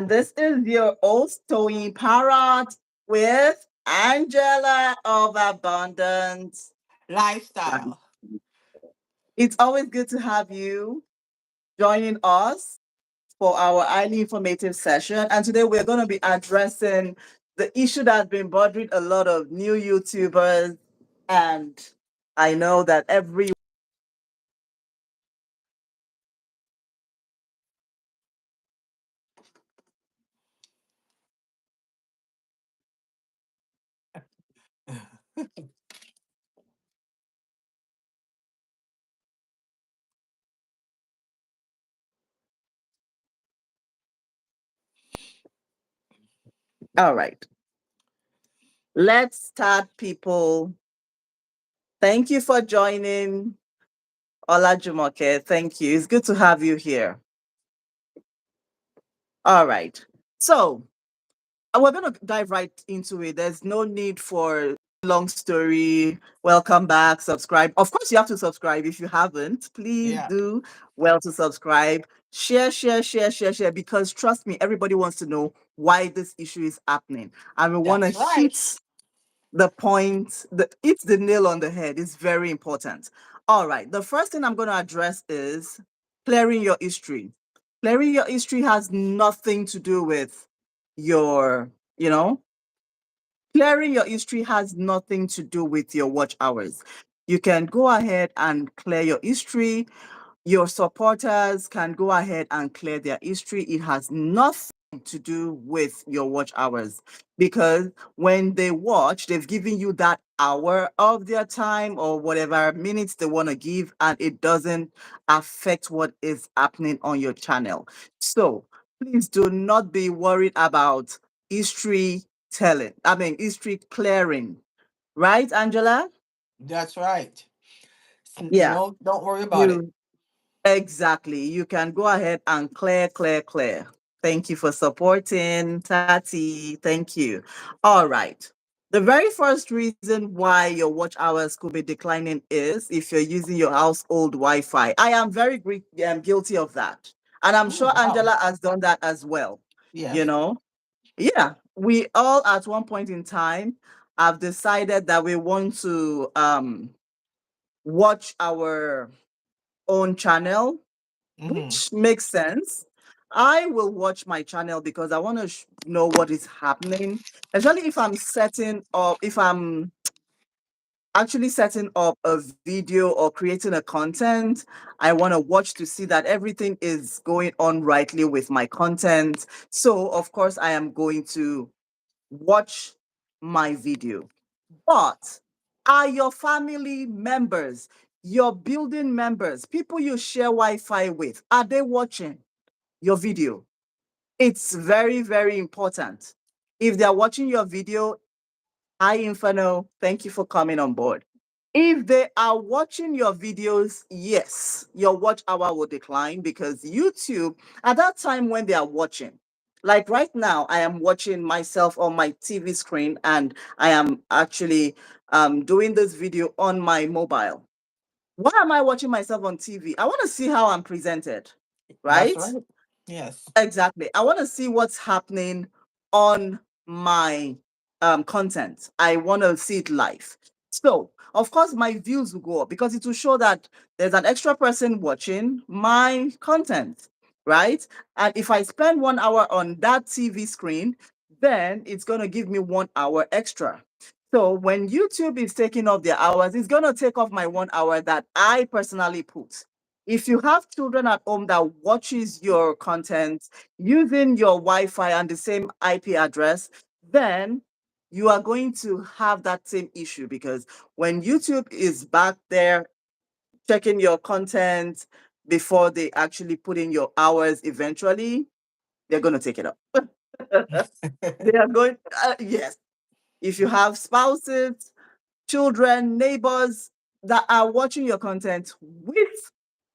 This is your host, Toyin-Parrot, with Angela of Abundance. Lifestyle. It's always good to have you joining us for our highly informative session. And today we're going to be addressing the issue that's been bothering a lot of new YouTubers. And I know that every all right, let's start, people. Thank you for joining. Olajumoke, thank you. It's good to have you here. All right. So we're going to dive right into it. There's no need for long story. Welcome back. Subscribe. Of course, you have to subscribe if you haven't. Please Yeah, do well to subscribe. Share, because trust me, everybody wants to know why this issue is happening. And we want to that's right. hit the point, it's the nail on the head. It's very important. All right. The first thing I'm going to address is clearing your history. Clearing your history has nothing to do with your, you know, clearing your history has nothing to do with your watch hours. You can go ahead and clear your history. Your supporters can go ahead and clear their history. It has nothing to do with your watch hours, because when they watch, they've given you that hour of their time or whatever minutes they want to give, and it doesn't affect what is happening on your channel. So please do not be worried about history telling, history clearing. Right, Angela? That's right. Yeah. Don't worry about it. You Exactly. You can go ahead and clear. Thank you for supporting, Tati. Thank you. All right. The very first reason why your watch hours could be declining is if you're using your household Wi-Fi. I am guilty of that. And I'm Oh, sure wow. Angela has done that as well. You Yes. know, yeah, we all at one point in time have decided that we want to watch our own channel, Mm-hmm. which makes sense. I will watch my channel because I want to know what is happening, especially if I'm actually setting up a video or creating a content. I want to watch to see that everything is going on rightly with my content. So, of course, I am going to watch my video. But are your family members, your building members, people you share Wi-Fi with, are they watching your video? It's very, very important. If they're watching your video, hi Inferno, thank you for coming on board. If they are watching your videos, yes, your watch hour will decline because YouTube, at that time when they are watching, like right now, I am watching myself on my TV screen and I am actually doing this video on my mobile. Why am I watching myself on TV? I want to see how I'm presented, That's right? right. Yes. Exactly. I want to see what's happening on my content. I want to see it live. So, of course, my views will go up because it will show that there's an extra person watching my content, right? And if I spend 1 hour on that TV screen, then it's going to give me 1 hour extra. So when YouTube is taking off their hours, it's going to take off my 1 hour that I personally put. If you have children at home that watches your content using your Wi-Fi and the same IP address, then you are going to have that same issue because when YouTube is back there checking your content before they actually put in your hours eventually, they're going to take it up. They are going, yes. If you have spouses, children, neighbors that are watching your content with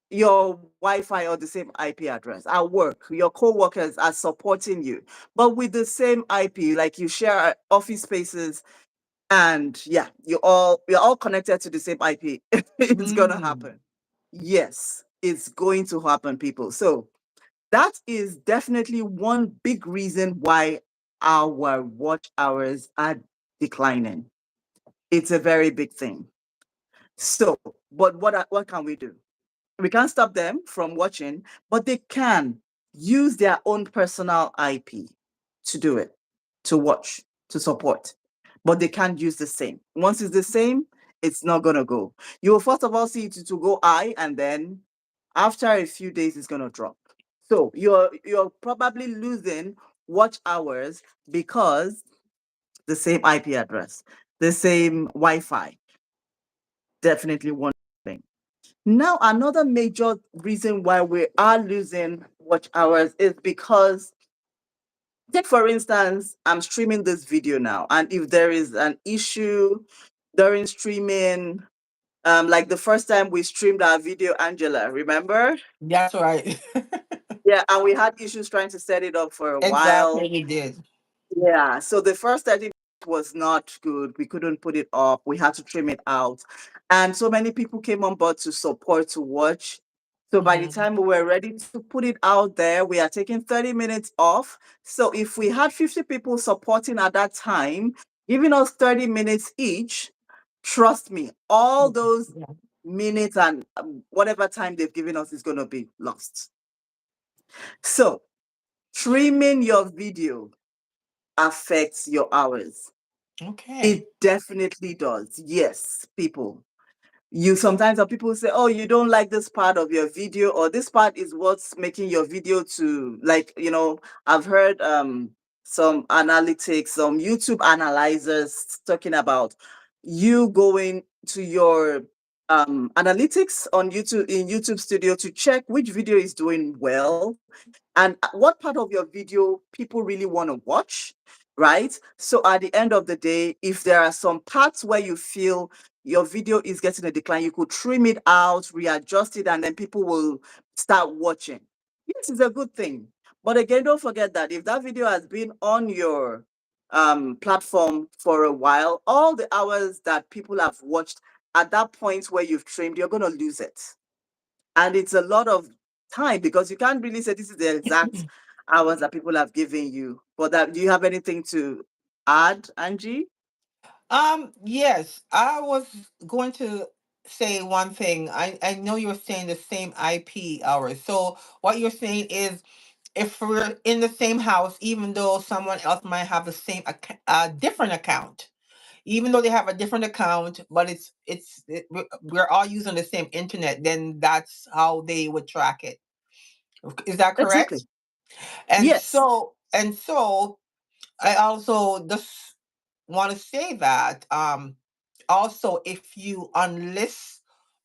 your Wi-Fi or the same IP address at work, your co-workers are supporting you, but with the same IP, like you share office spaces, and yeah, you're all connected to the same IP. It's gonna Mm. happen. Yes, it's going to happen, people. So that is definitely one big reason why our watch hours are declining. It's a very big thing. So, but what can we do? We can't stop them from watching, but they can use their own personal IP to do it, to watch, to support. But they can't use the same. Once it's the same, it's not gonna go. You will first of all see it to go high, and then after a few days, it's gonna drop. So you're probably losing watch hours because the same IP address, the same Wi-Fi. Definitely one thing. Now, another major reason why we are losing watch hours is because, take for instance, I'm streaming this video now, and if there is an issue during streaming, like the first time we streamed our video, Angela, remember? That's right. Yeah, and we had issues trying to set it up for a Exactly, while. we did. Yeah, so the first 30 was not good. We couldn't put it up. We had to trim it out. And so many people came on board to support, to watch. So by the Mhm. time we were ready to put it out there, we are taking 30 minutes off. So if we had 50 people supporting at that time, giving us 30 minutes each, trust me, all those Yeah. minutes and whatever time they've given us is going to be lost. So trimming your video affects your hours. Okay. It definitely does. Yes, people. You sometimes have people say, oh, you don't like this part of your video, or this part is what's making your video to, like, I've heard some analytics, some YouTube analyzers talking about you going to your analytics on YouTube, in YouTube Studio, to check which video is doing well and what part of your video people really want to watch, right? So at the end of the day, if there are some parts where you feel your video is getting a decline, you could trim it out, readjust it, and then people will start watching. Yes, it's a good thing. But again, don't forget that if that video has been on your platform for a while, all the hours that people have watched at that point where you've trimmed, you're going to lose it. And it's a lot of time because you can't really say this is the exact hours that people have given you. But that, do you have anything to add, Angie? Yes, I was going to say one thing. I know you're saying the same IP hours. So what you're saying is if we're in the same house, even though someone else might have the same different account, even though they have a different account, but we're all using the same internet, then that's how they would track it. Is that Exactly. correct? And Yes. so I also just want to say that also if you unlist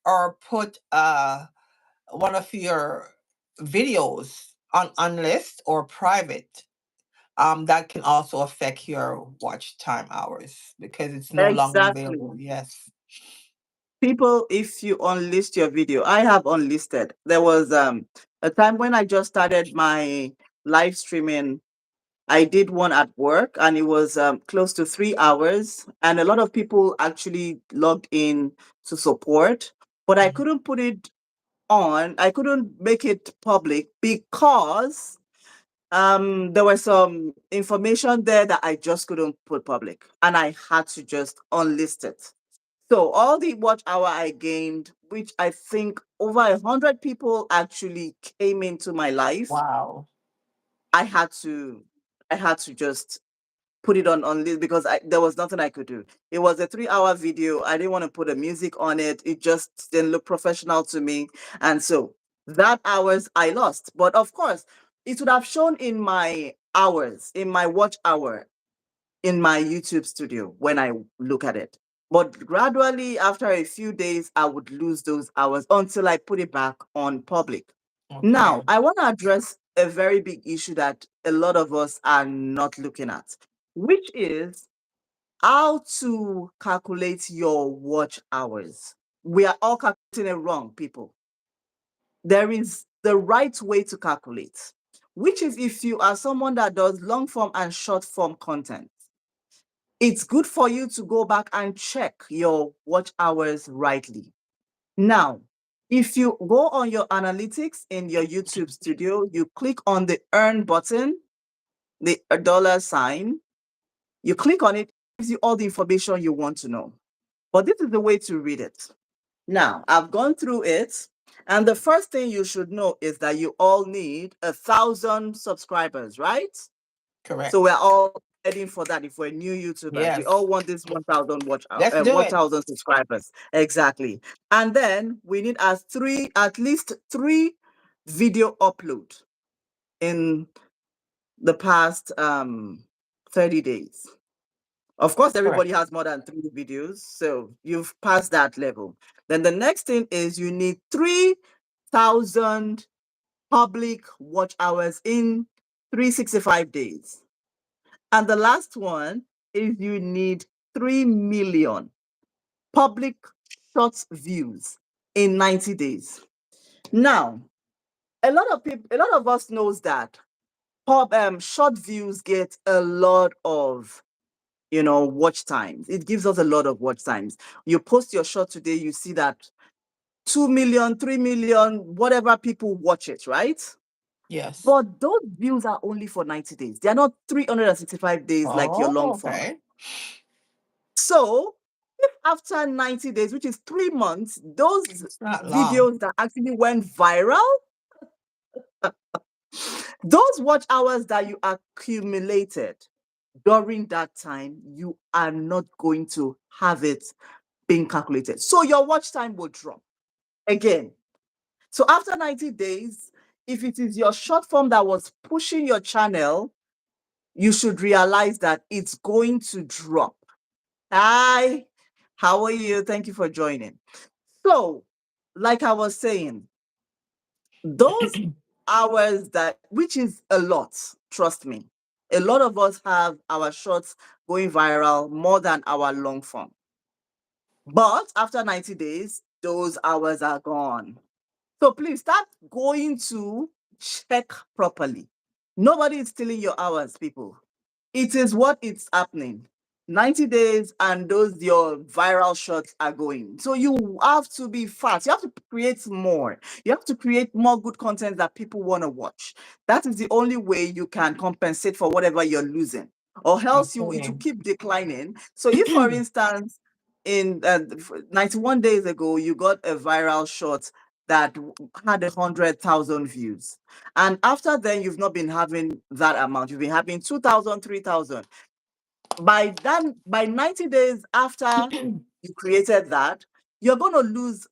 or put one of your videos on unlist or private, that can also affect your watch time hours because it's no longer Exactly. available. Yes. People, if you unlist your video, I have unlisted. There was a time when I just started my live streaming. I did one at work and it was close to 3 hours. And a lot of people actually logged in to support, but I Mhm. couldn't put it on. I couldn't make it public because there was some information there that I just couldn't put public. And I had to just unlist it. So all the watch hour I gained, which I think over 100 people actually came into my life, Wow. I had to I had to just put it on list because there was nothing I could do. It was a 3 hour video. I didn't want to put a music on it. It just didn't look professional to me. And so that hours I lost. But of course, it would have shown in my hours, in my watch hour, in my YouTube studio when I look at it. But gradually, after a few days, I would lose those hours until I put it back on public. Okay. Now, I want to address a very big issue that a lot of us are not looking at, which is how to calculate your watch hours. We are all calculating it wrong, people. There is the right way to calculate, which is if you are someone that does long form and short form content, it's good for you to go back and check your watch hours rightly. Now, If you go on your analytics in your YouTube studio, you click on the earn button, the dollar sign, you click on it, it gives you all the information you want to know. But this is the way to read it. Now, I've gone through it, and the first thing you should know is that you all need 1,000 subscribers, right? So Correct. we're all heading for that. If we're new YouTubers, we Yes. all want this 1,000 Let's do it. 1,000 subscribers. Exactly. And then we need at least three video upload in the past 30 days. Of course, Correct. everybody has more than 3 videos, so you've passed that level. Then the next thing is you need 3,000 public watch hours in 365 days. And the last one is you need 3 million public short views in 90 days. Now, a lot of us knows that short views get a lot of watch times. It gives us a lot of watch times. You post your short today, you see that 2 million, 3 million, whatever people watch it, right? Yes. But those views are only for 90 days. They are not 365 days like your long Oh, form. okay. So if after 90 days, which is 3 months, those It's not long. videos that actually went viral, those watch hours that you accumulated during that time, you are not going to have it being calculated. So your watch time will drop again. So after 90 days, if it is your short form that was pushing your channel, you should realize that it's going to drop. Hi, how are you? Thank you for joining. So, like I was saying, those hours which is a lot, trust me. A lot of us have our shorts going viral more than our long form. But after 90 days, those hours are gone. So please start going to check properly. Nobody is stealing your hours, people. It is what it's happening. 90 days and those your viral shots are going. So you have to be fast. You have to create more. You have to create more good content that people want to watch. That is the only way you can compensate for whatever you're losing. Or else it will Okay. keep declining. So if, for instance, in 91 days ago, you got a viral shot that had 100,000 views. And after then, you've not been having that amount. You've been having 2,000, 3,000. By 90 days after you created that, you're going to lose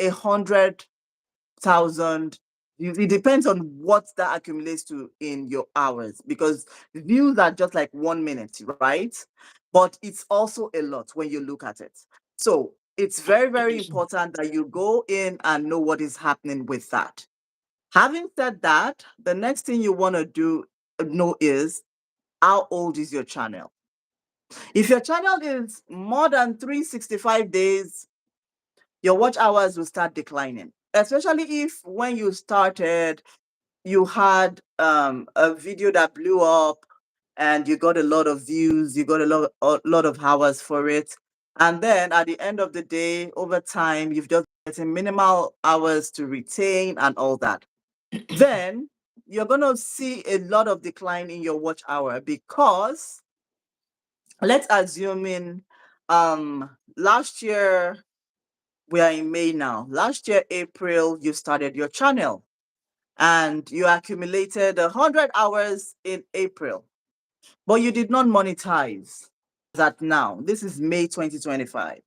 100,000. It depends on what that accumulates to in your hours, because views are just like 1 minute, right? But it's also a lot when you look at it. So it's very, very important that you go in and know what is happening with that. Having said that, the next thing you want to know is, how old is your channel? If your channel is more than 365 days, your watch hours will start declining. Especially if when you started, you had a video that blew up and you got a lot of views, you got a lot of hours for it. And then at the end of the day, over time, you've just getting minimal hours to retain and all that. Then you're going to see a lot of decline in your watch hour, because let's assume in last year, we are in May now. Last year, April, you started your channel and you accumulated 100 hours in April, but you did not monetize that now. This is May 2025.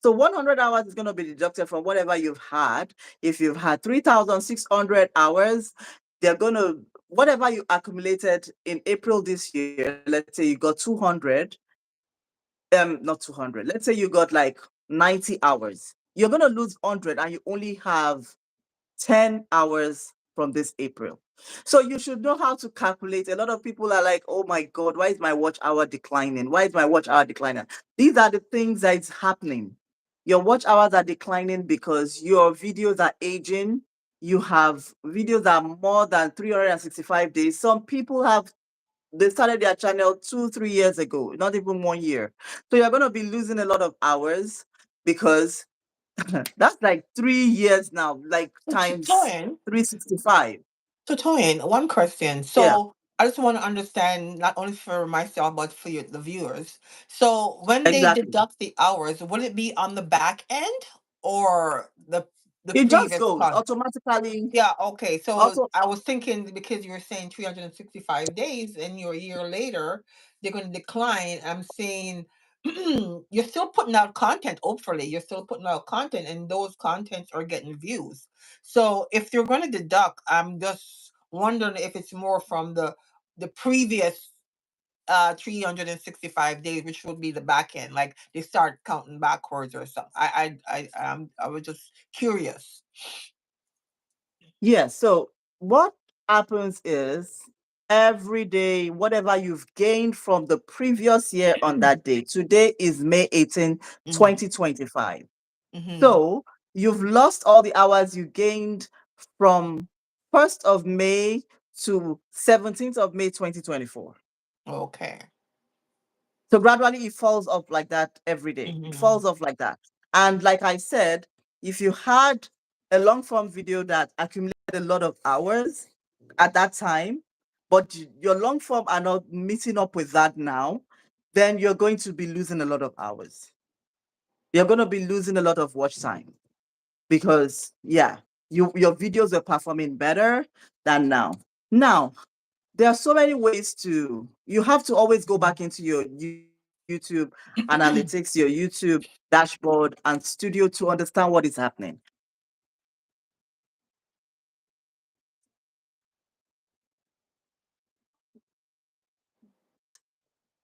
So 100 hours is going to be deducted from whatever you've had. If you've had 3,600 hours, they're going to, whatever you accumulated in April this year, let's say you got 200, not 200, let's say you got like 90 hours. You're going to lose 100 and you only have 10 hours from this April. So you should know how to calculate. A lot of people are like, oh my God, why is my watch hour declining? Why is my watch hour declining? These are the things that is happening. Your watch hours are declining because your videos are aging. You have videos that are more than 365 days. Some people they started their channel 2, 3 years ago, not even 1 year. So you're going to be losing a lot of hours because That's like 3 years now, like times Toyin, 365. so Toyin, one question. Yeah, So I just want to understand, not only for myself but for the viewers. So when they exactly. deduct the hours, will it be on the back end or the It just previous goes month? automatically. Yeah, okay. So Also, I was thinking, because you were saying 365 days and you're a year later, they're going to decline. I'm saying you're still putting out content, hopefully. You're still putting out content, and those contents are getting views. So if you're going to deduct, I'm just wondering if it's more from the previous 365 days, which would be the back end, like they start counting backwards or something. I was just curious. yeah. So what happens is every day, whatever you've gained from the previous year on that day, today is May 18, Mm-hmm. 2025. Mm-hmm. So you've lost all the hours you gained from 1st of May to 17th of May 2024. Okay. So gradually it falls off like that every day. It Mhm. falls off like that. And like I said, if you had a long form video that accumulated a lot of hours at that time, but your long form are not meeting up with that now, then you're going to be losing a lot of hours. You're going to be losing a lot of watch time because, yeah, your videos are performing better than now. Now, there are so many ways to, you have to always go back into your YouTube analytics, your YouTube dashboard and studio to understand what is happening.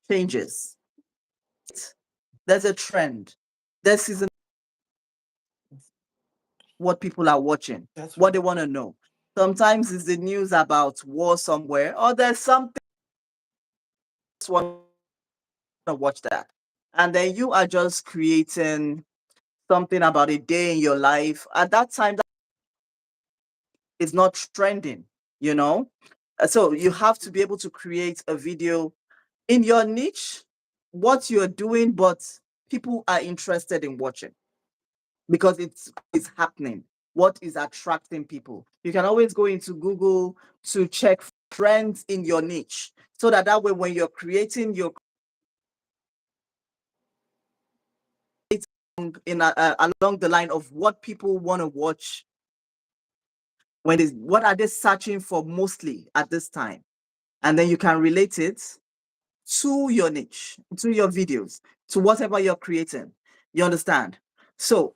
Changes. There's a trend. There's season what people are watching, That's what right. they want to know. Sometimes it's the news about war somewhere, or there's something want to watch that. And then you are just creating something about a day in your life. At that time, that is not trending, you know? So you have to be able to create a video in your niche, what you're doing, but people are interested in watching because it's happening. What is attracting people? You can always go into Google to check trends in your niche so that way when you're creating your in along the line of what people want to watch when is what are they searching for mostly at this time, and then you can relate it to your niche, to your videos, to whatever you're creating. You understand? So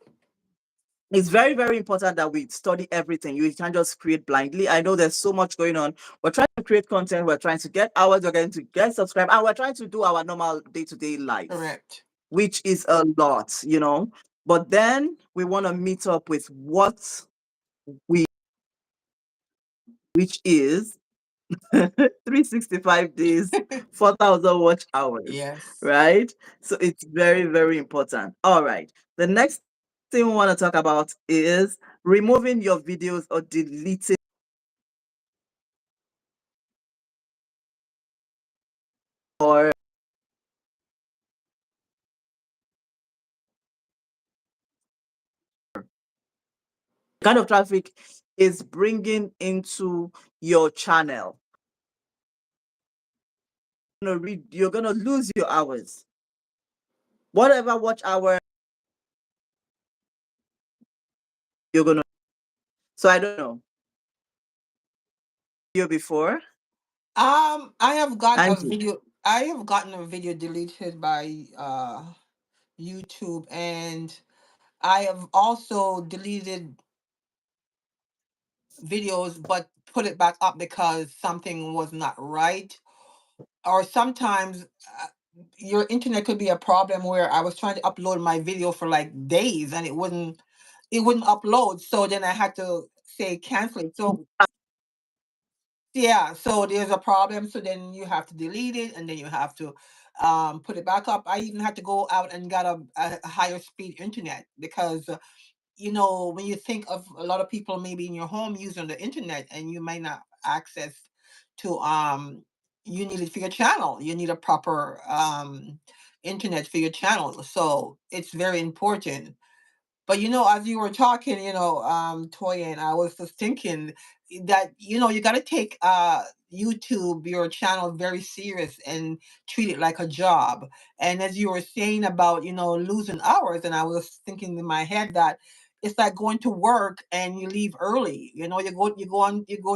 it's very, very important that we study everything. You can't just create blindly. I know there's so much going on. We're trying to create content, we're trying to get hours, we're going to get subscribed, and we're trying to do our normal day-to-day life, Correct. which is a lot, you know. But then we want to meet up with what we, which is 365 days, 4,000 watch hours, Yes. right? So it's very, very important. All right. The next thing we want to talk about is removing your videos or deleting or kind of traffic is bringing into your channel. You're gonna lose your hours. Whatever watch hour you're gonna. So I don't know you before, I have got a Angie. video. I have gotten a video deleted by YouTube, and I have also deleted videos, but put it back up because something was not right. Or sometimes your internet could be a problem where I was trying to upload my video for like days and it wouldn't upload. So then I had to say cancel it. So yeah, so there's a problem. So then you have to delete it and then you have to put it back up. I even had to go out and got a higher speed internet because when you think of a lot of people maybe in your home using the internet and you might not access to you need it for your channel. You need a proper internet for your channel. So it's very important. But as you were talking, Toyin, I was just thinking that you got to take YouTube, your channel, very serious and treat it like a job. And as you were saying about losing hours, and I was thinking in my head that it's like going to work and you leave early. You go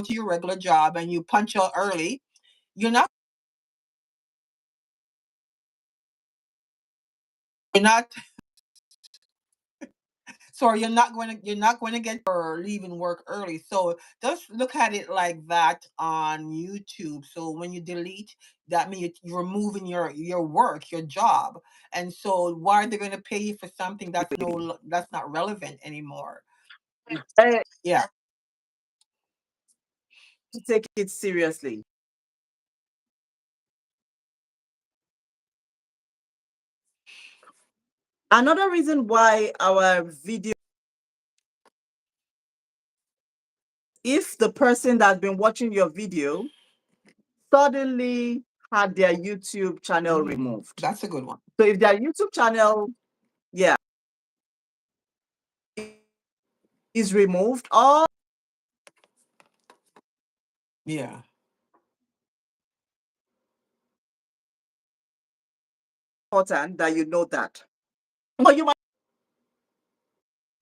to your regular job and you punch out early. You're not you're not so you're not going to get for leaving work early. So just look at it like that on YouTube. So when you delete, that means you're removing your work, your job. And so why are they going to pay you for something that's not relevant anymore? Yeah. To take it seriously. Another reason why our video, if the person that's been watching your video suddenly had their YouTube channel removed. That's a good one. So if their YouTube channel, yeah, is removed, all Yeah. important that you know that. But you might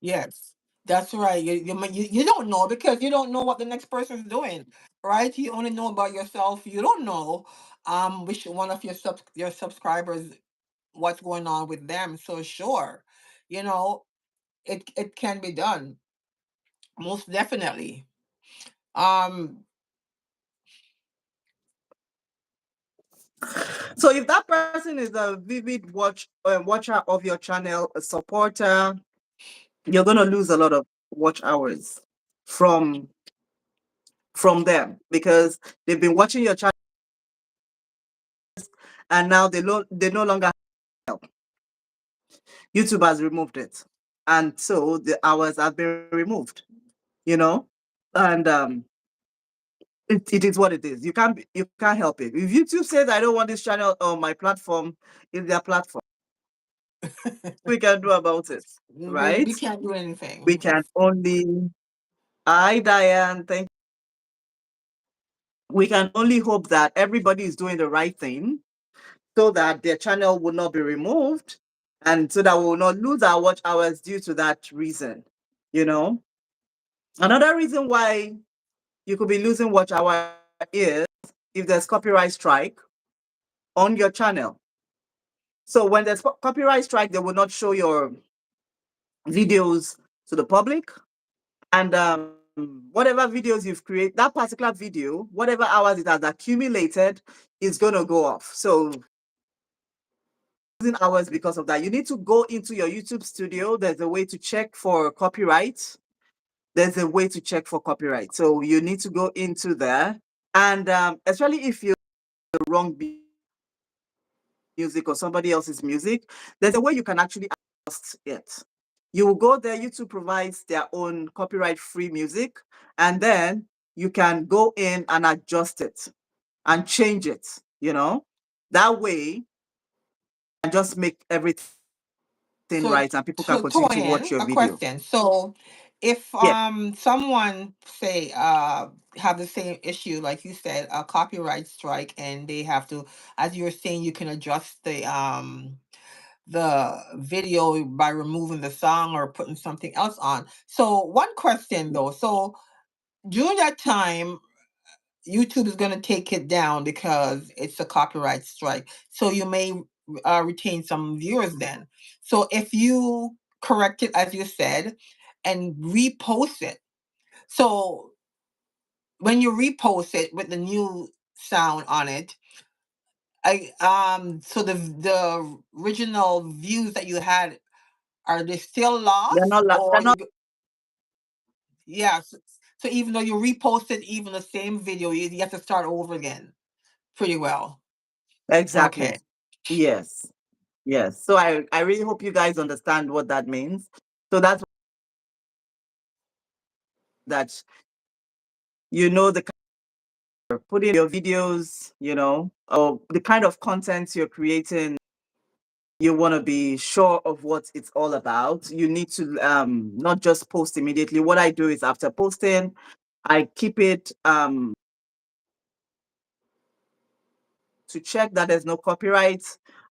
Yes, that's right. You don't know because you don't know what the next person's doing, right? You only know about yourself. You don't know which one of your subscribers, what's going on with them. So sure, you know, it can be done. Most definitely. Um so if that person is a vivid watcher of your channel, a supporter, you're gonna lose a lot of watch hours from from them because they've been watching your channel and now they no longer help. YouTube has removed it, and so the hours have been removed. You know, and it is what it is. You can't help it. If YouTube says I don't want this channel on my platform, it's their platform. We can do about it, we right? can't do We anything. can only. Hi, Diane. Thank. We can only hope that everybody is doing the right thing so that their channel will not be removed and so that we will not lose our watch hours due to that reason. You know, another reason why you could be losing watch hour is if there's copyright strike on your channel. So when there's copyright strike, they will not show your videos to the public. And whatever videos you've created, that particular video, whatever hours it has accumulated, is going to go off. So hours because of that. You need to go into your YouTube studio. There's a way to check for copyright. There's a way to check for copyright. So you need to go into there. And especially if you're the wrong music or somebody else's music, there's a way you can actually adjust it. You will go there, YouTube provides their own copyright-free music, and then you can go in and adjust it and change it, you know? That way, and just make everything So, right and people can continue to watch Toyin, your a video. question. So, if Yeah. someone say have the same issue like you said, a copyright strike, and they have to, as you were saying, you can adjust the video by removing the song or putting something else on. So, one question though. So, during that time, YouTube is going to take it down because it's a copyright strike. So you may retain some viewers then. So if you correct it, as you said, and repost it, so when you repost it with the new sound on it, so the original views that you had, are they still They're lost, not, they're or not yeah? So even though you reposted even the same video, you have to start over again. Pretty well. exactly. Okay. Yes. Yes. So I really hope you guys understand what that means. So that's that you know the putting your videos, you know, or the kind of content you're creating you want to be sure of what it's all about. You need to not just post immediately. What I do is after posting, I keep it to check that there's no copyright.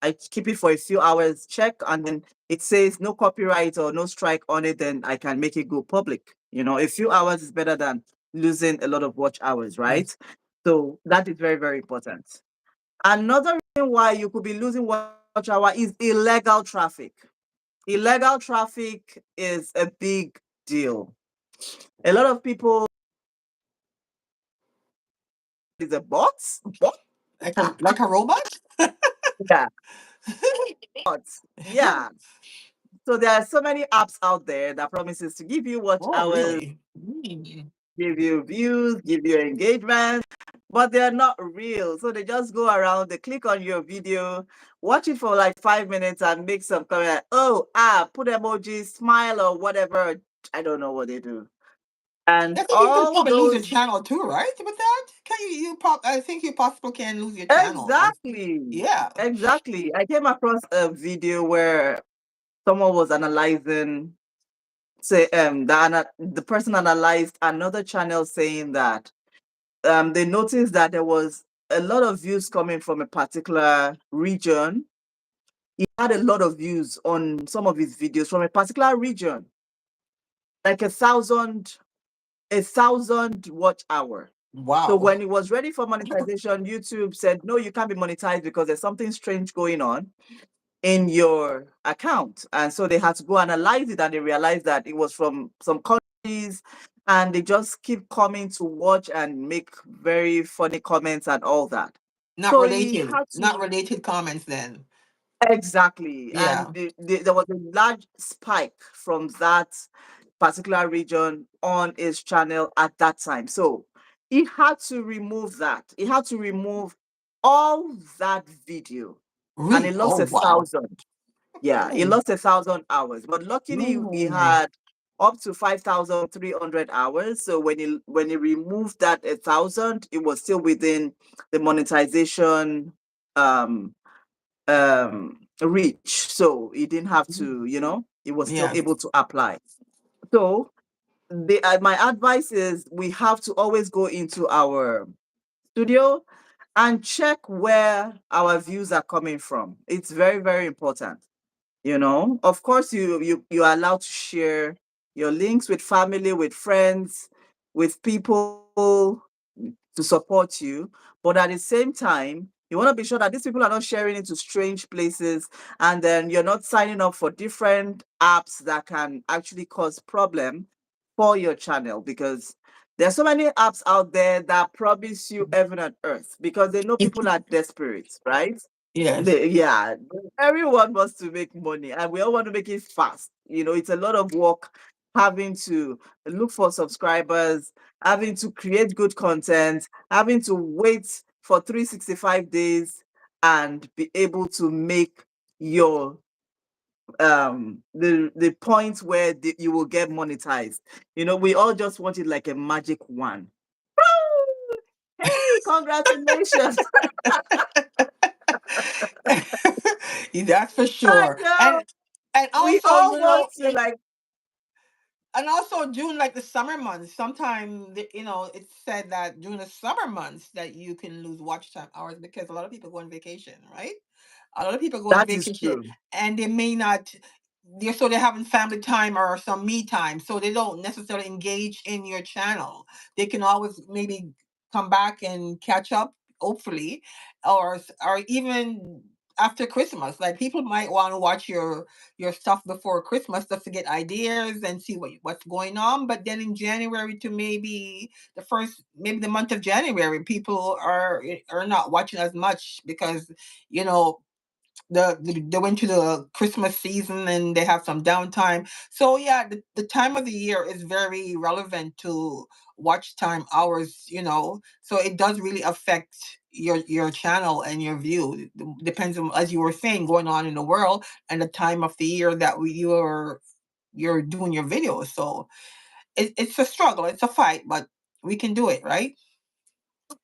I keep it for a few hours, check, and then it says no copyright or no strike on it, then I can make it go public. You know, a few hours is better than losing a lot of watch hours, Yes. right? So that is very, very important. Another reason why you could be losing watch hour is illegal traffic. Illegal traffic is a big deal. A lot of people is a bot. What? Like a robot? Yeah, bots. Yeah. So there are so many apps out there that promises to give you watch Oh, hours, really? Mm. give you views, give you engagement, but they're not real. So they just go around, they click on your video, watch it for like 5 minutes and make some comment. Oh, put emojis, smile or whatever. I don't know what they do. And I think you could all probably lose your those channel too, right? With that, can I think you possibly can lose your channel. exactly, Yeah. exactly. I came across a video where someone was analyzing say the person analyzed another channel saying that they noticed that there was a lot of views coming from a particular region. He had a lot of views on some of his videos from a particular region, like a thousand watch hour. So Wow. when it was ready for monetization, YouTube said, no, you can't be monetized because there's something strange going on in your account. And so they had to go analyze it and they realized that it was from some countries and they just keep coming to watch and make very funny comments and all that. Not So he related. had Not to related comments then. exactly. Yeah. And there was a large spike from that particular region on his channel at that time. So he had to remove that. He had to remove all that video and he Really? lost Oh, a wow. thousand. Yeah, he Mm. lost 1,000 hours, but luckily he Mm. had up to 5,300 hours. So when he removed that 1,000, it was still within the monetization um reach. So he didn't have to, he was still Yes. able to apply. So my advice is we have to always go into our studio and check where our views are coming from. It's very, very important. Of course you're allowed to share your links with family, with friends, with people to support you, but at the same time you want to be sure that these people are not sharing it to strange places and then you're not signing up for different apps that can actually cause problem for your channel, because there's so many apps out there that promise you heaven and earth because they know people are desperate, right? Yes. Yeah, everyone wants to make money and we all want to make it fast. It's a lot of work having to look for subscribers, having to create good content, having to wait for 365 days and be able to make your the point where you will get monetized. We all just want it like a magic wand. Woo! Hey, congratulations. That's for I sure. know. And We also, all want to like and also during like the summer months, sometimes it's said that during the summer months that you can lose watch time hours because a lot of people go on vacation, right? A lot of people go on that is vacation true. and they may not, they're having family time or some me time, so they don't necessarily engage in your channel. They can always maybe come back and catch up, hopefully, or even after Christmas. Like people might want to watch your stuff before Christmas just to get ideas and see what's going on. But then in January to maybe the month of January, people are not watching as much because you know they went to the Christmas season and they have some downtime. So yeah, the time of the year is very relevant to watch time hours. So it does really affect your channel and your view. It depends on, as you were saying, going on in the world and the time of the year that you're doing your videos. So it's a struggle, it's a fight, but we can do it, right?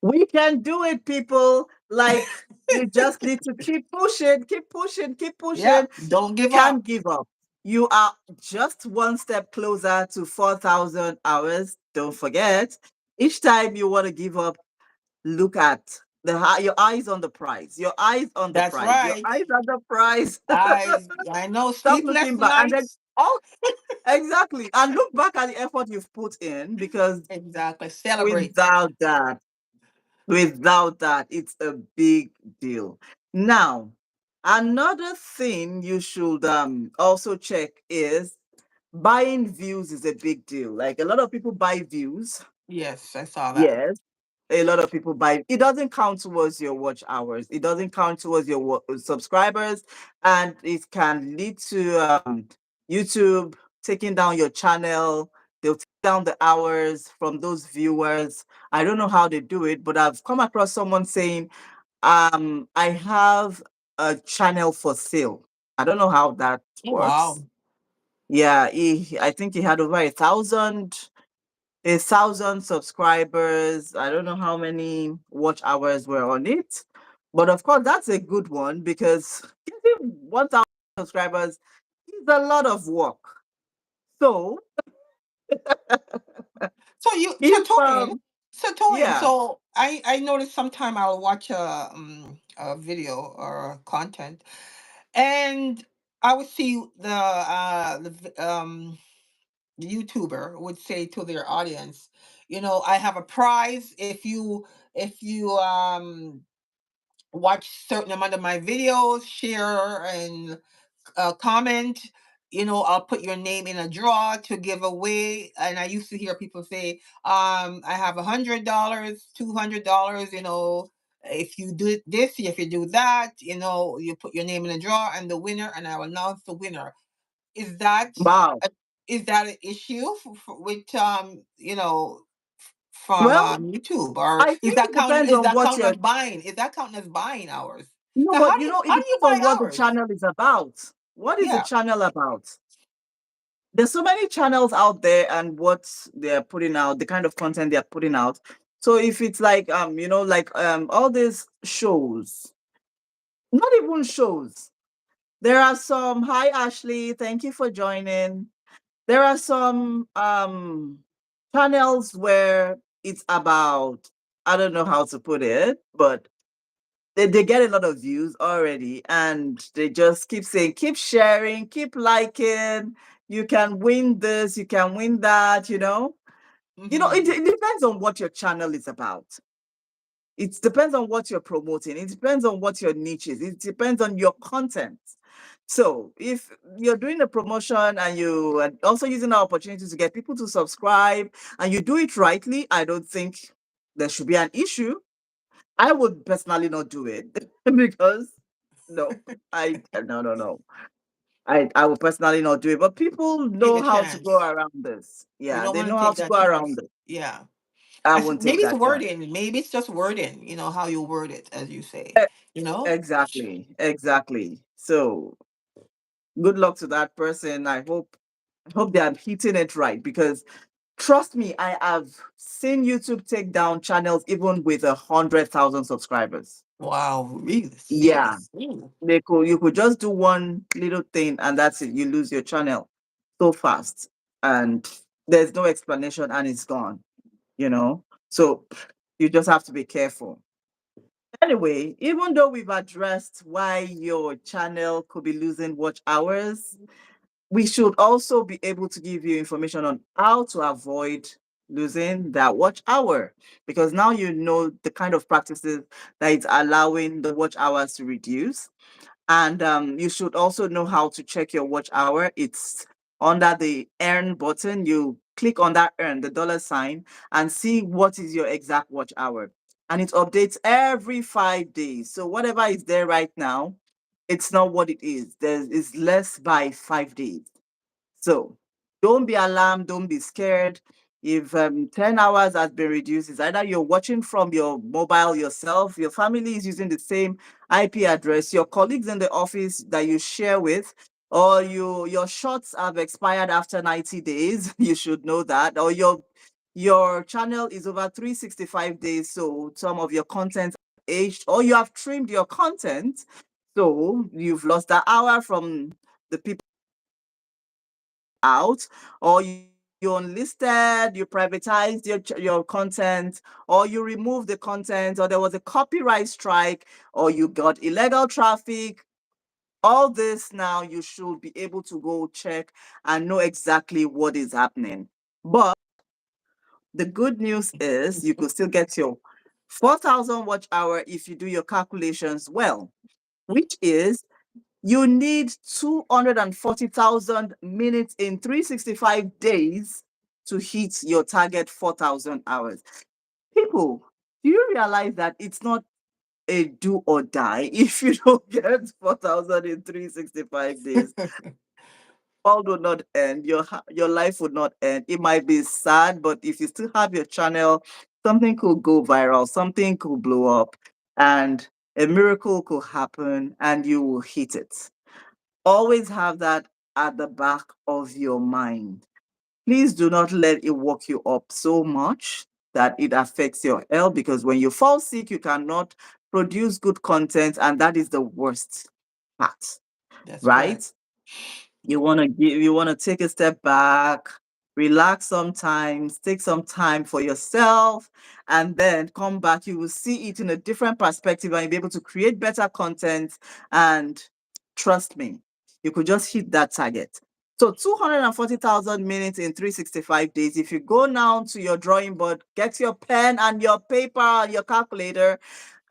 We can do it, people. Like, you just need to keep pushing, keep pushing, keep Yeah, pushing. don't give Can't up. give up. You are just one step closer to 4,000 hours. Don't forget, each time you want to give up, look at your eyes on the prize. Your eyes on the That's prize. Your right. eyes on the prize. I know Stop sleepless looking back. And then, nights. oh, exactly. And look back at the effort you've put in, because Exactly. Celebrate. without that, without that, it's a big deal. Now, another thing you should also check is buying views is a big deal. Like, a lot of people buy views. Yes, I saw that. Yes. A lot of people buy. It doesn't count towards your watch hours. It doesn't count towards your subscribers, and it can lead to YouTube taking down your channel. They'll take down the hours from those viewers. I don't know how they do it, but I've come across someone saying, I have a channel for sale. I don't know how that Oh, works. wow. Yeah, I think he had over 1,000 subscribers. I don't know how many watch hours were on it. But of course, that's a good one, because getting 1,000 subscribers is a lot of work. So So you, so if Toyin, so Toyin, yeah, so I noticed sometime I'll watch a video or content, and I would see the YouTuber would say to their audience, I have a prize if you watch certain amount of my videos, share and comment. I'll put your name in a draw to give away. And I used to hear people say, I have $100, $200. If you do this, if you do that, you put your name in a draw and the winner, and I will announce the winner. Is that wow. a, is that an issue with from Well, YouTube, or I is think that it counting? depends Is on that what counting you're. as buying? Is that counting as buying hours? No, So but how it do you depends buy on what the hours? channel is about. What is the Yeah. channel about? There's so many channels out there, and what they're putting out, the kind of content they're putting out. So if it's like like all these shows, not even shows. There are some, hi Ashley, thank you for joining. There are some channels where it's about, I don't know how to put it, but they get a lot of views already, and they just keep saying, keep sharing, keep liking, you can win this, you can win that, Hmm. it depends on what your channel is about. It depends on what you're promoting. It depends on what your niche is. It depends on your content. So if you're doing a promotion and you are also using the opportunity to get people to subscribe, and you do it rightly, I don't think there should be an issue. I would personally not do it because no, no, no, no. I would personally not do it. But people Take know a how to go chance. around this. You Yeah, don't they want to know how take to that go around chance. it. Yeah. I won't take Maybe it's that chance. wording. Maybe it's just wording. How you word it, as you say. You know. Exactly, exactly. So good luck to that person. I hope they are hitting it right, because trust me, I have seen YouTube take down channels even with 100,000 subscribers. Wow. Really Yeah, serious. Ooh. you could just do one little thing, and that's it. You lose your channel so fast, and there's no explanation, and it's gone. You know, so you just have to be careful. Anyway, even though we've addressed why your channel could be losing watch hours, we should also be able to give you information on how to avoid losing that watch hour, because now you know the kind of practices that is allowing the watch hours to reduce. And you should also know how to check your watch hour. It's under the earn button. You click on that earn, the dollar sign, and see what is your exact watch hour. And it updates every 5 days. So whatever is there right now, it's not what it is. It's less by 5 days. So don't be alarmed, don't be scared. If 10 hours has been reduced, it's either you're watching from your mobile yourself, your family is using the same IP address, your colleagues in the office that you share with, or your shots have expired after 90 days. You should know that. Or your channel is over 365 days, so some of your content aged, or you have trimmed your content, so you've lost an hour from the people out, or you unlisted, you privatized your content, or you removed the content, or there was a copyright strike, or you got illegal traffic. All this now you should be able to go check and know exactly what is happening. But the good news is you could still get your 4,000 watch hour if you do your calculations well, which is you need 240,000 minutes in 365 days to hit your target 4,000 hours. People, do you realize that it's not a do or die if you don't get 4,000 in 365 days? World would not end. Your life would not end. It might be sad, but if you still have your channel, something could go viral, something could blow up, and a miracle could happen, and you will hit it. Always have that at the back of your mind. Please do not let it work you up so much that it affects your health, because when you fall sick, you cannot produce good content, and that is the worst part, That's correct. right? You want to take a step back, relax sometimes, take some time for yourself, and then come back. You will see it in a different perspective, and you'll be able to create better content. And trust me, you could just hit that target. So 240,000 minutes in 365 days. If you go now to your drawing board, get your pen and your paper, your calculator,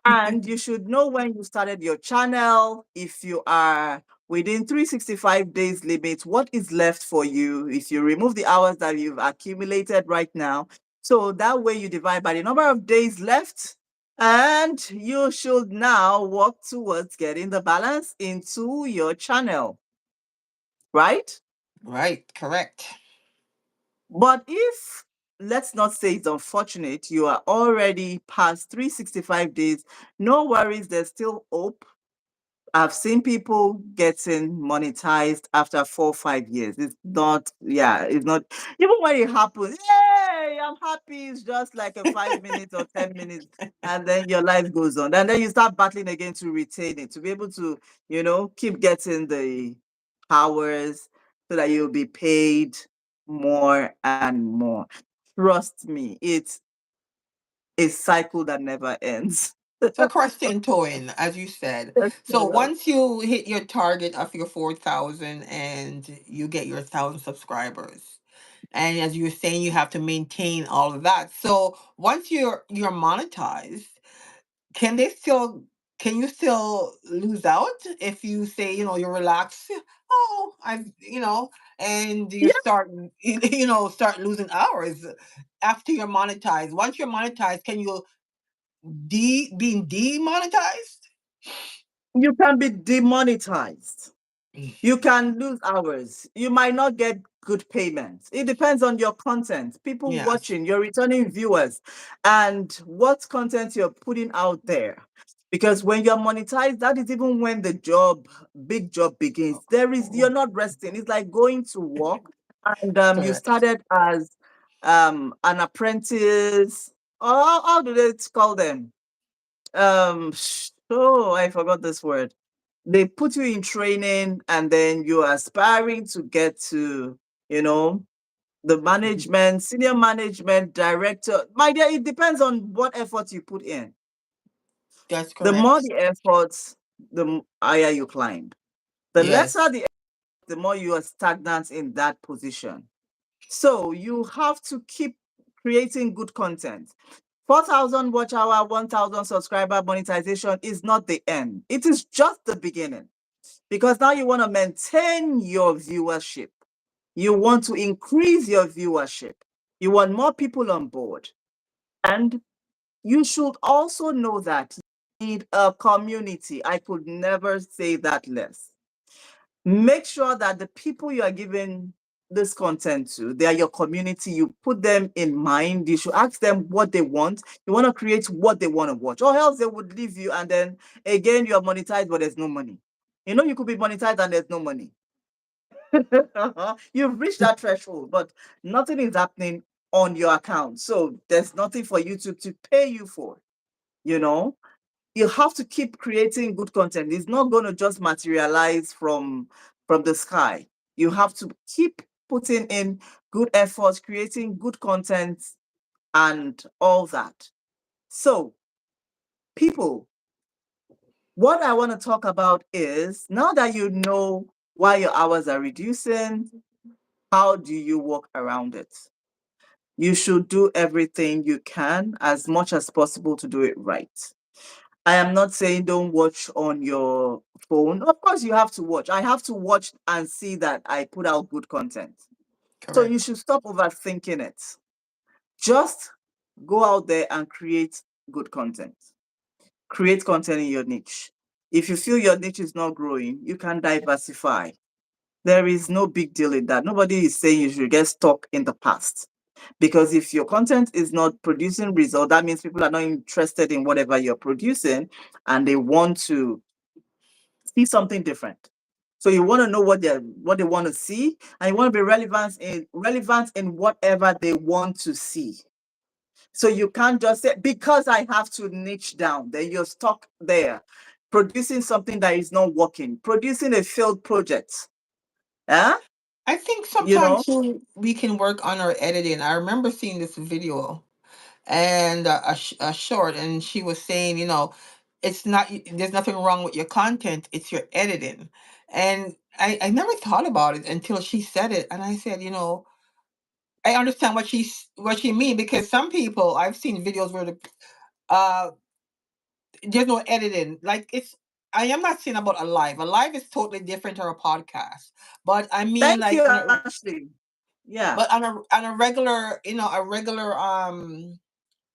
and you should know when you started your channel. If you are within 365 days limit, what is left for you if you remove the hours that you've accumulated right now. So that way you divide by the number of days left, and you should now work towards getting the balance into your channel, right? Right, correct. But if, let's not say it's unfortunate, you are already past 365 days, no worries, there's still hope. I've seen people getting monetized after 4 or 5 years. It's not, yeah, it's not, even when it happens, yay, I'm happy. It's just like a 5 minutes or 10 minutes, and then your life goes on. And then you start battling again to retain it, to be able to, keep getting the hours so that you'll be paid more and more. Trust me, it's a cycle that never ends. So, question, Toyin, as you said. Yes, my So, love. once you hit your target of your 4,000 and you get your 1,000 subscribers, and as you were saying, you have to maintain all of that. So, once you're monetized, can they still can you still lose out if you say, you relax, oh, and you start start losing hours after you're monetized. Once you're monetized, can you being demonetized? You can be demonetized. Mm. You can lose hours. You might not get good payments. It depends on your content, people Yes, watching, your returning viewers, and what content you're putting out there. Because when you're monetized, that is even when the big job begins. You're not resting. It's like going to work, and you correct. started as an apprentice. Or how do they call them? Oh, I forgot this word. They put you in training, and then you're aspiring to get to, you know, the Mhm. management, senior management, director. My dear, it depends on what effort you put in. That's The more correct. the efforts, higher you climb. The lesser Yes. the more you are stagnant in that position. So you have to keep creating good content. 4,000 watch hour, 1,000 subscriber monetization is not the end. It is just the beginning, because now you want to maintain your viewership. You want to increase your viewership. You want more people on board. And you should also know that you need a community. I could never say that less. Make sure that the people you are giving this content to, they are your community. You put them in mind. You should ask them what they want. You want to create what they want to watch, or else they would leave you. And then again, you are monetized, but there's no money. You could be monetized and there's no money. You've reached that threshold, but nothing is happening on your account. So there's nothing for YouTube to pay you for, you know. You have to keep creating good content. It's not going to just materialize from the sky. You have to keep putting in good efforts, creating good content and all that. So, people, what I want to talk about is now that you know why your hours are reducing, how do you work around it? You should do everything you can as much as possible to do it right. I am not saying don't watch on your phone. Of course, you have to watch. I have to watch and see that I put out good content. So you Correct. should stop overthinking it. Just go out there and create good content. Create content in your niche. If you feel your niche is not growing, you can diversify. There is no big deal in that. Nobody is saying you should get stuck in the past. Because if your content is not producing results, that means people are not interested in whatever you're producing and they want to see something different. So you want to know what they want to see, and you want to be relevant in whatever they want to see. So you can't just say because I have to niche down, then you're stuck there, producing something that is not working, producing a failed project. Yeah, I think you sometimes know, too, we can work on our editing. I remember seeing this video and a short, and she was saying, it's not, there's nothing wrong with your content, it's your editing. And I never thought about it until she said it, and I said, I understand what she mean, because some people, I've seen videos where uh there's no editing. Like, I am not saying about a live. A live is totally different or a podcast. But I mean, thank like, you, Ashley. Yeah, on a regular, a regular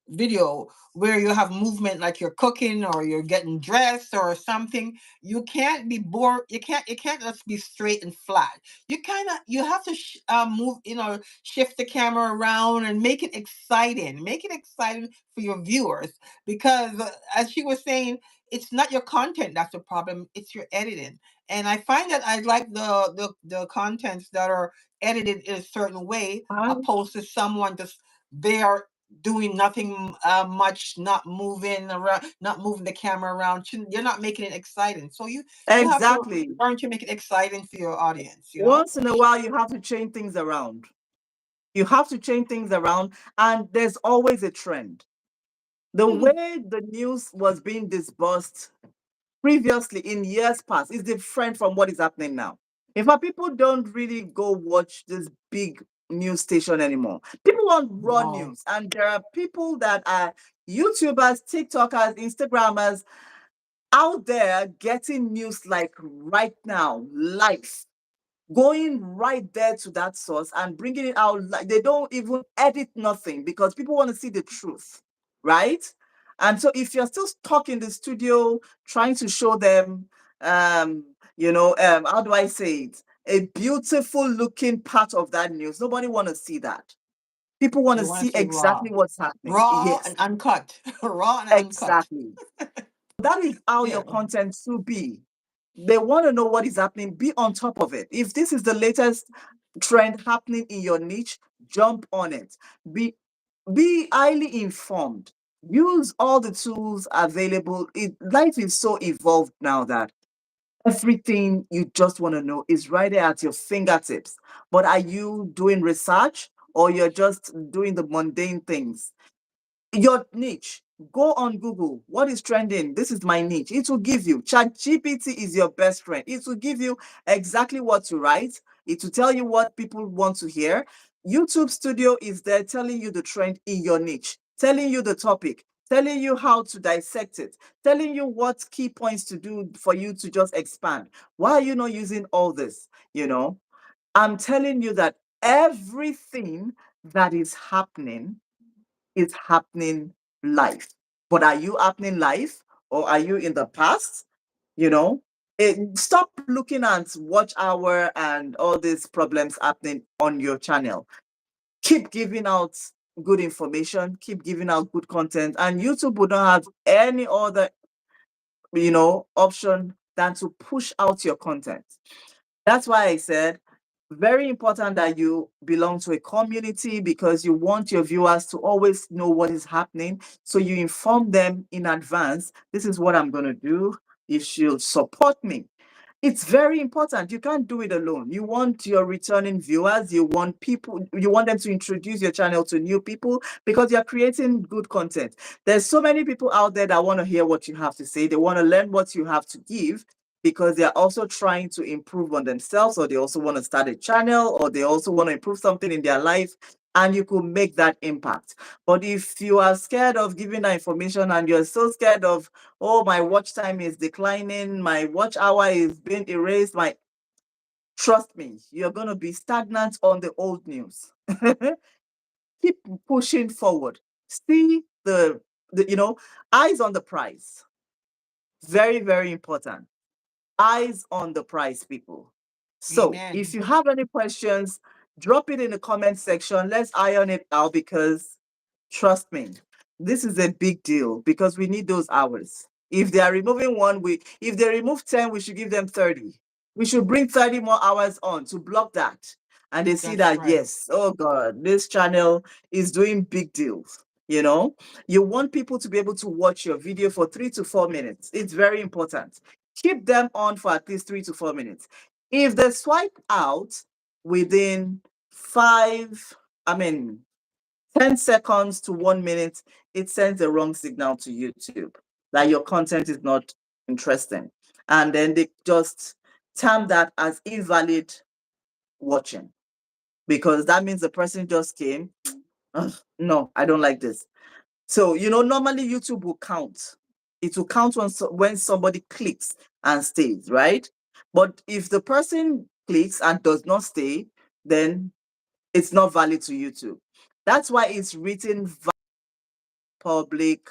video where you have movement, like you're cooking or you're getting dressed or something, you can't be bored. You can't just be straight and flat. You have to move, shift the camera around and make it exciting for your viewers, because as she was saying, it's not your content that's the problem, it's your editing. And I find that I like the contents that are edited in a certain way, I, opposed to someone just there doing nothing much, not moving around, not moving the camera around. You're not making it exciting. So you have to exactly. learn to make it exciting for your audience. Once in a while, you have to change things around. You have to change things around, and there's always a trend. The Hmm. way the news was being disbursed previously in years past is different from what is happening now. In fact, people don't really go watch this big news station anymore. People want raw No, news, and there are people that are YouTubers, TikTokers, Instagrammers out there getting news like right now, live, going right there to that source and bringing it out. Like they don't even edit nothing because people want to see the truth, right? And so if you're still stuck in the studio trying to show them, how do I say it? A beautiful looking part of that news. Nobody want to see that. People want they to want see to see raw, exactly what's happening. raw Yes, and uncut, raw and uncut. exactly. That is how Yeah, your content should be. They want to know what is happening. Be on top of it. If this is the latest trend happening in your niche, jump on it. Be be highly informed. Use all the tools available. Life is so evolved now that everything you just want to know is right there at your fingertips. But are you doing research or you're just doing the mundane things? Your niche. Go on Google. What is trending? This is my niche. It will give you. ChatGPT is your best friend. It will give you exactly what to write. It will tell you what people want to hear. YouTube Studio is there telling you the trend in your niche, telling you the topic, telling you how to dissect it, telling you what key points to do for you to just expand. Why are you not using all this? I'm telling you that everything that is happening live. But are you happening live or are you in the past? You know, stop looking at watch hour and all these problems happening on your channel. Keep giving out good information, keep giving out good content, and YouTube would not have any other, option than to push out your content. That's why I said Very important that you belong to a community because you want your viewers to always know what is happening. So you inform them in advance. This is what I'm going to do. You should support me. It's very important. You can't do it alone. You want your returning viewers, you want people, you want them to introduce your channel to new people because you're creating good content. There's so many people out there that want to hear what you have to say. They want to learn what you have to give because they're also trying to improve on themselves, or they also want to start a channel, or they also want to improve something in their life, and you could make that impact. But if you are scared of giving that information and you're so scared of, oh, my watch time is declining, my watch hour is being erased, trust me, you're going to be stagnant on the old news. Keep pushing forward. See the eyes on the prize. Very, very important. Eyes on the prize, people. So if Amen. you have any questions, drop it in the comment section. Let's iron it out because trust me, this is a big deal because we need those hours. If they are removing one, if they remove 10, we should give them 30. We should bring 30 more hours on to block that. And they see That's that, right. yes, oh God, this channel is doing big deals. You want people to be able to watch your video for 3 to 4 minutes. It's very important. Keep them on for at least 3 to 4 minutes. If they swipe out within five, I mean, 10 seconds to 1 minute, it sends a wrong signal to YouTube that your content is not interesting. And then they just term that as invalid watching because that means the person just came. "Ugh, no, I don't like this." So, normally YouTube will count. It will count when somebody clicks and stays, right? But if the person clicks and does not stay, then it's not valid to YouTube. That's why it's written public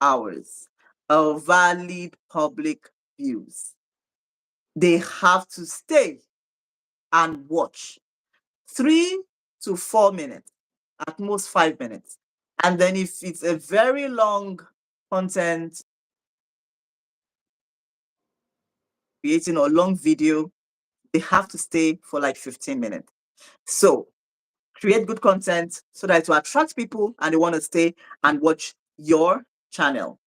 hours or valid public views. They have to stay and watch 3 to 4 minutes, at most 5 minutes. And then if it's a very long content creating or long video, they have to stay for like 15 minutes. So create good content so that it will attract people and they want to stay and watch your channel.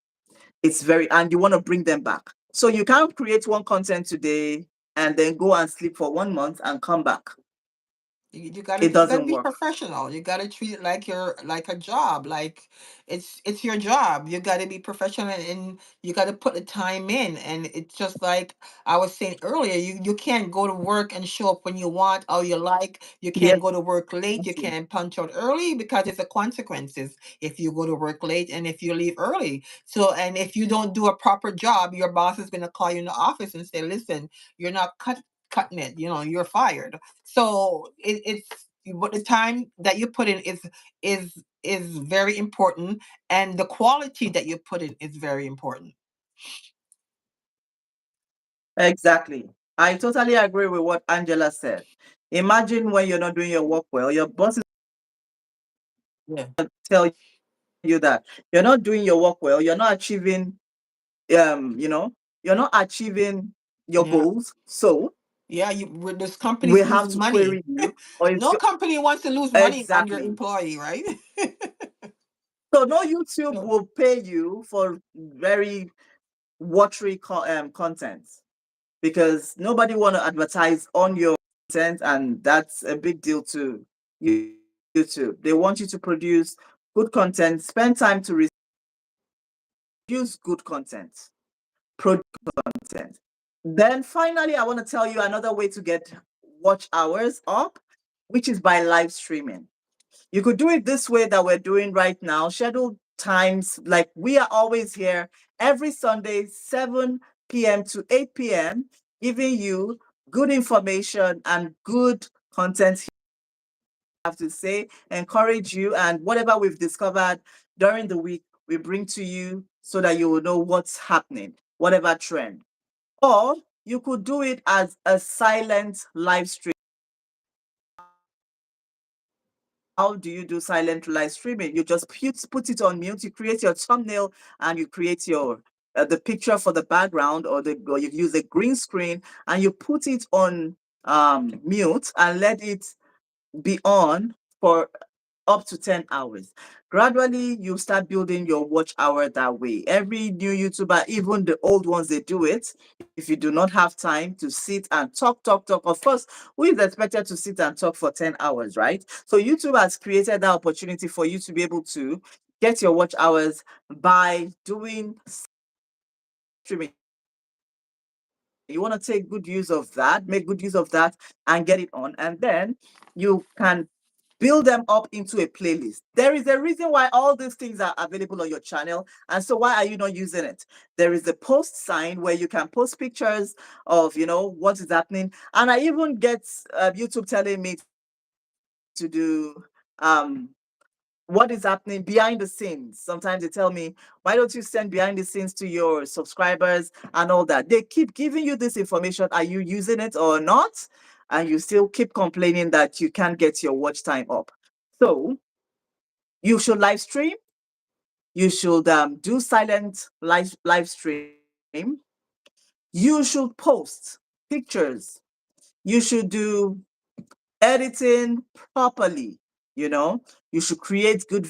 And you want to bring them back. So you can't create one content today and then go and sleep for 1 month and come back. You gotta It you gotta doesn't be work. professional. You gotta treat it like a job. Like it's your job. You gotta be professional and you gotta put the time in. And it's just like I was saying earlier, you can't go to work and show up when you want or you like. You can't Yes, go to work late. You exactly. can't punch out early because it's the consequences if you go to work late and if you leave early. So and if you don't do a proper job, your boss is gonna call you in the office and say, listen, you're not cutting it, you're fired. So it's what the time that you put in is very important, and the quality that you put in is very important. Exactly. I totally agree with what Angela said. Imagine when you're not doing your work well, your boss is Yeah. tell you that you're not doing your work well, you're not achieving um, you know, you're not achieving your Yeah. goals. So Yeah, you with this we company's have losing to money. query you, or it's No company wants to lose money on your exactly. employee, right? So no YouTube So will pay you for very watery content because nobody want to advertise on your content, and that's a big deal to YouTube. They want you to produce good content, spend time to produce good content, produce content. Then finally, I want to tell you another way to get watch hours up, which is by live streaming. You could do it this way that we're doing right now, scheduled times. Like we are always here every Sunday, 7 p.m. to 8 p.m., giving you good information and good content. I have to say, encourage you, and whatever we've discovered during the week, we bring to you so that you will know what's happening, whatever trend. Or you could do it as a silent live stream. How do you do silent live streaming? You just put it on mute, you create your thumbnail, and you create your the picture for the background, or you use a green screen and you put it on mute and let it be on for up to 10 hours. Gradually, you start building your watch hour that way. Every new YouTuber, even the old ones, they do it. If you do not have time to sit and talk, of course, who is expected to sit and talk for 10 hours, right? So YouTube has created that opportunity for you to be able to get your watch hours by doing streaming. You want to take good use of that, make good use of that, and get it on. And then you can build them up into a playlist. There is a reason why all these things are available on your channel. And so why are you not using it? There is a post sign where you can post pictures of, what is happening. And I even get YouTube telling me to do what is happening behind the scenes. Sometimes they tell me, why don't you send behind the scenes to your subscribers and all that? They keep giving you this information. Are you using it or not? And you still keep complaining that you can't get your watch time up. So you should live stream. You should do silent live stream. You should post pictures. You should do editing properly. You should create good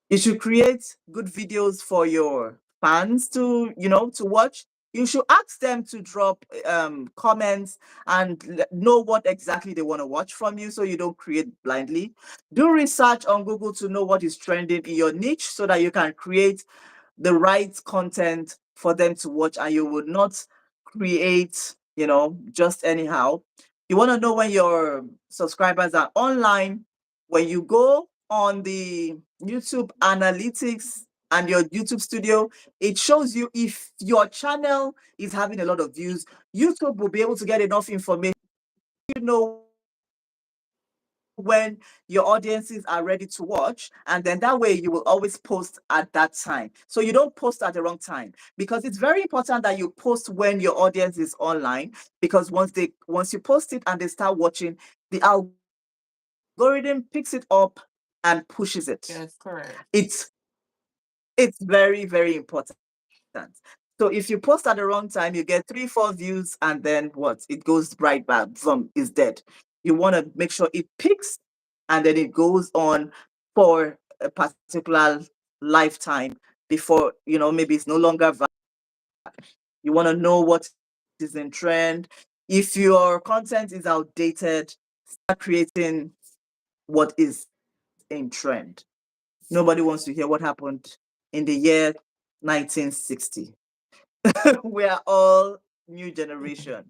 You should create good videos for your fans to watch. You should ask them to drop comments and know what exactly they want to watch from you so you don't create blindly. Do research on Google to know what is trending in your niche so that you can create the right content for them to watch and you would not create, just anyhow. You want to know when your subscribers are online. When you go on the YouTube analytics and your YouTube studio, it shows you if your channel is having a lot of views. YouTube will be able to get enough information, when your audiences are ready to watch, and then that way you will always post at that time. So you don't post at the wrong time, because it's very important that you post when your audience is online, because once you post it and they start watching, the algorithm picks it up and pushes it. it's Yes, correct. it's very, very important. So if you post at the wrong time, you get 3, 4 views, and then what? It goes right back, from is dead. You want to make sure it peaks and then it goes on for a particular lifetime before, maybe it's no longer you want to know what is in trend. If your content is outdated, start creating what is in trend. Nobody wants to hear what happened in the year 1960. We are all new generation.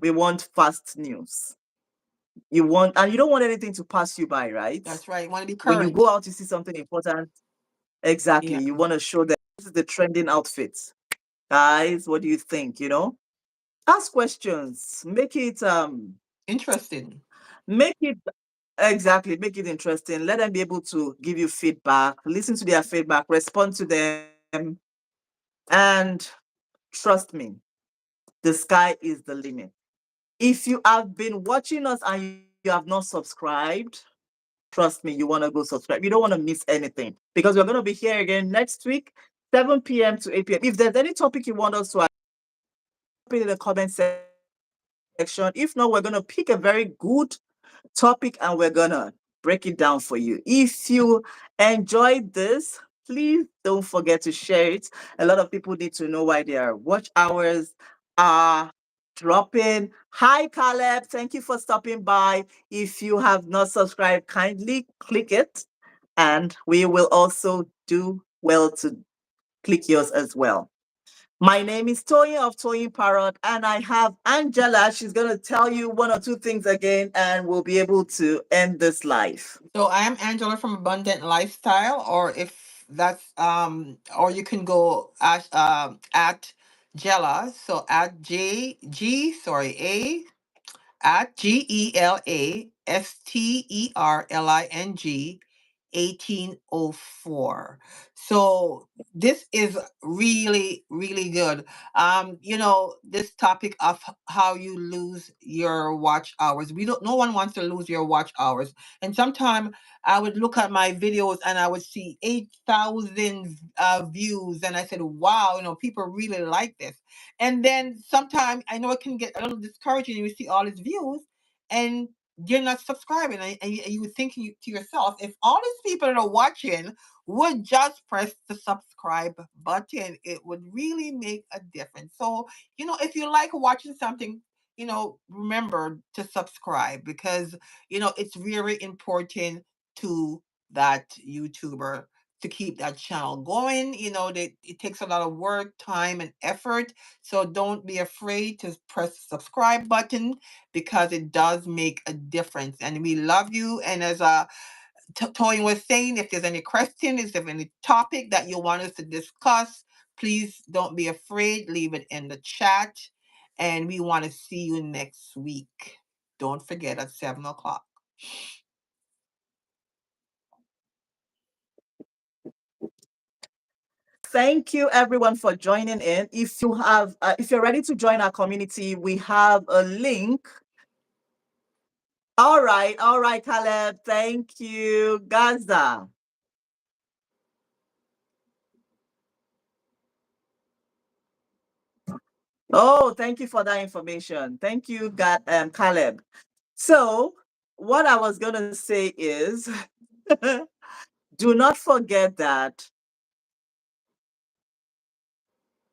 We want fast news. And you don't want anything to pass you by, right? That's right. Want to be When you go current. out, you see something important. Exactly. Yeah. You want to show them this is the trending outfit. Guys, what do you think? Ask questions. Interesting. Make it exactly, make it interesting. Let them be able to give you feedback, listen to their feedback, respond to them, and trust me, the sky is the limit. If you have been watching us and you have not subscribed, trust me, you want to go subscribe. You don't want to miss anything, because we're going to be here again next week, 7 p.m. to 8 p.m. If there's any topic you want us to put it in the comment section. If not, we're going to pick a very good topic and we're gonna break it down for you. If you enjoyed this, please don't forget to share it. A lot of people need to know why their watch hours are dropping. Hi, Caleb. Thank you for stopping by. If you have not subscribed, kindly click it, and we will also do well to click yours as well. My name is Toyin of Toyin-Parrot, and I have Angela. She's going to tell you one or two things again, and we'll be able to end this live. So I am Angela from Abundant Lifestyle, or if that's or you can go at Jella, so at at GELASTERLING 1804. So this is really, really good. This topic of how you lose your watch hours. We don't no one wants to lose your watch hours. And sometimes I would look at my videos and I would see 8,000 views, and I said, wow, people really like this. And then sometimes I know it can get a little discouraging. You see all these views and you're not subscribing, and you think to yourself, if all these people that are watching would just press the subscribe button, it would really make a difference. So, if you like watching something, remember to subscribe, because, it's very important to that YouTuber to keep that channel going. It takes a lot of work, time, and effort. So don't be afraid to press the subscribe button, because it does make a difference. And we love you. And as Toyin was saying, if there's any question, if there's any topic that you want us to discuss, please don't be afraid. Leave it in the chat. And we want to see you next week. Don't forget at 7 o'clock. Thank you everyone for joining in. If you're ready to join our community, we have a link. All right, Caleb. Thank you, Gaza. Oh, thank you for that information. Thank you, Caleb. So, what I was going to say is, do not forget that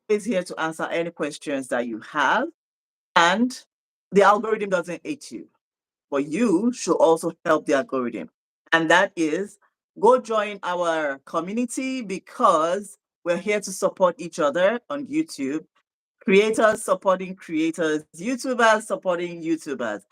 is here to answer any questions that you have, and the algorithm doesn't hate you, but you should also help the algorithm. And that is, go join our community, because we're here to support each other on YouTube. Creators supporting creators, YouTubers supporting YouTubers.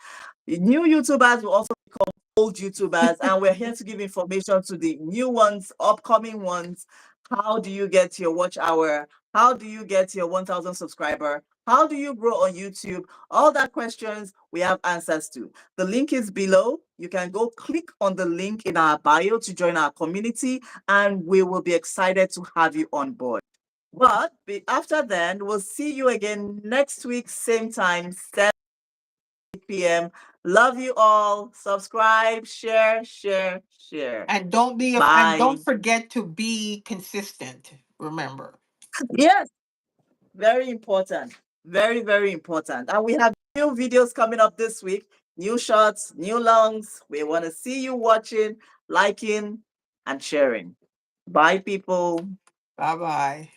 The new YouTubers will also become old YouTubers, and we're here to give information to the new ones, upcoming ones. How do you get your watch hour? How do you get your 1,000 subscriber? How do you grow on YouTube? All that questions we have answers to. The link is below. You can go click on the link in our bio to join our community, and we will be excited to have you on board. But after then, we'll see you again next week, same time, 7 p.m. Love you all. Subscribe, share. And don't Bye. forget to be consistent. Remember. Yes, very important. Very, very important. And we have new videos coming up this week, new shorts, new longs. We want to see you watching, liking, and sharing. Bye, people. Bye bye.